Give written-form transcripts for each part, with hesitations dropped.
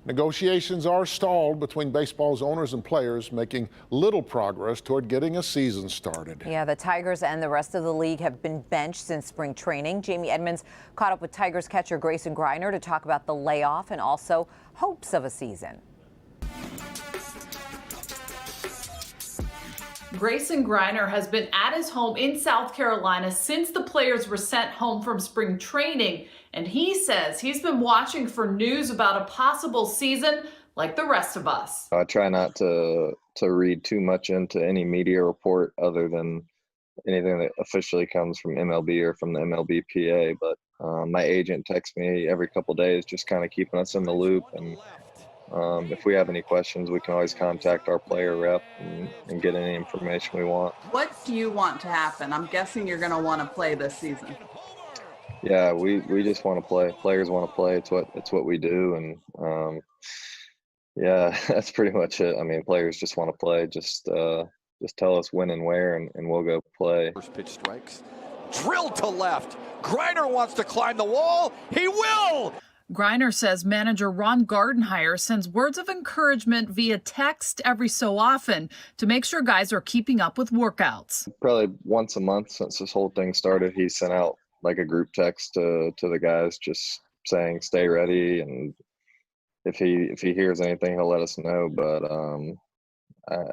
Negotiations are stalled between baseball's owners and players, making little progress toward getting a season started. Yeah, the Tigers and the rest of the league have been benched since spring training. Jamie Edmonds caught up with Tigers catcher Grayson Greiner to talk about the layoff and also hopes of a season. Grayson Greiner has been at his home in South Carolina since the players were sent home from spring training, and he says he's been watching for news about a possible season like the rest of us. I try not to read too much into any media report other than anything that officially comes from MLB or from the MLB PA, but my agent texts me every couple of days just kind of keeping us in the loop, and if we have any questions, we can always contact our player rep and get any information we want. What do you want to happen? I'm guessing you're going to want to play this season. Yeah, we just want to play. Players want to play. It's what we do, and yeah, that's pretty much it. I mean, players just want to play. Just tell us when and where, and we'll go play. First pitch strikes, drilled to left. Greiner wants to climb the wall. He will. Greiner says manager Ron Gardenhire sends words of encouragement via text every so often to make sure guys are keeping up with workouts. Probably once a month since this whole thing started, he sent out like a group text to the guys just saying stay ready, and if he hears anything, he'll let us know. But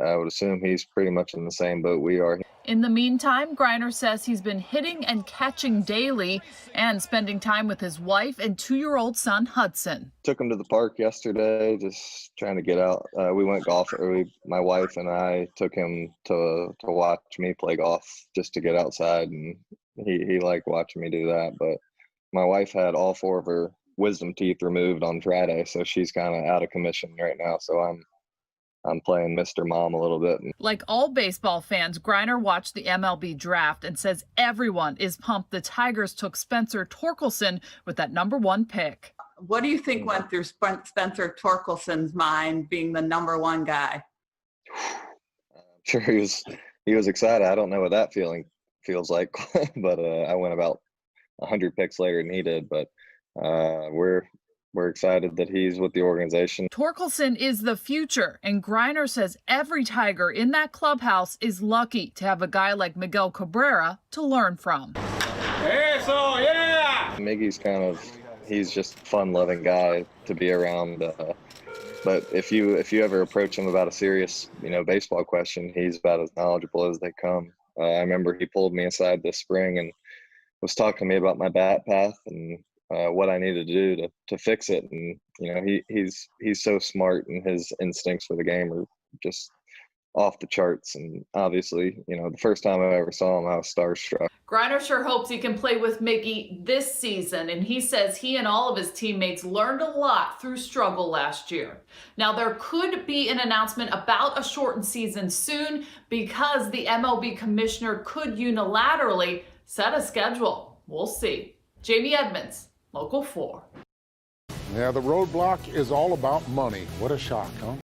I would assume he's pretty much in the same boat we are. In the meantime, Greiner says he's been hitting and catching daily and spending time with his wife and 2-year-old son, Hudson. Took him to the park yesterday, just trying to get out. We went golf early. My wife and I took him to watch me play golf just to get outside, and he liked watching me do that. But my wife had all 4 of her wisdom teeth removed on Friday, so she's kind of out of commission right now. So I'm playing Mr. Mom a little bit. Like all baseball fans, Greiner watched the MLB draft and says everyone is pumped the Tigers took Spencer Torkelson with that #1 pick. What do you think went through Spencer Torkelson's mind, being the #1 guy? I'm sure he was excited. I don't know what that feeling feels like, but I went about 100 picks later than he did. But we're excited that he's with the organization. Torkelson is the future, and Greiner says every Tiger in that clubhouse is lucky to have a guy like Miguel Cabrera to learn from. Eso, yeah! Miggy's he's just a fun-loving guy to be around. But if you ever approach him about a serious, baseball question, he's about as knowledgeable as they come. I remember he pulled me aside this spring and was talking to me about my bat path and what I needed to do to fix it. And he's so smart, and his instincts for the game are just off the charts. And obviously, the first time I ever saw him, I was starstruck. Greiner sure hopes he can play with Miggy this season, and he says he and all of his teammates learned a lot through struggle last year. Now, there could be an announcement about a shortened season soon because the MLB commissioner could unilaterally set a schedule. We'll see. Jamie Edmonds, Local 4. Yeah, the roadblock is all about money. What a shock, huh?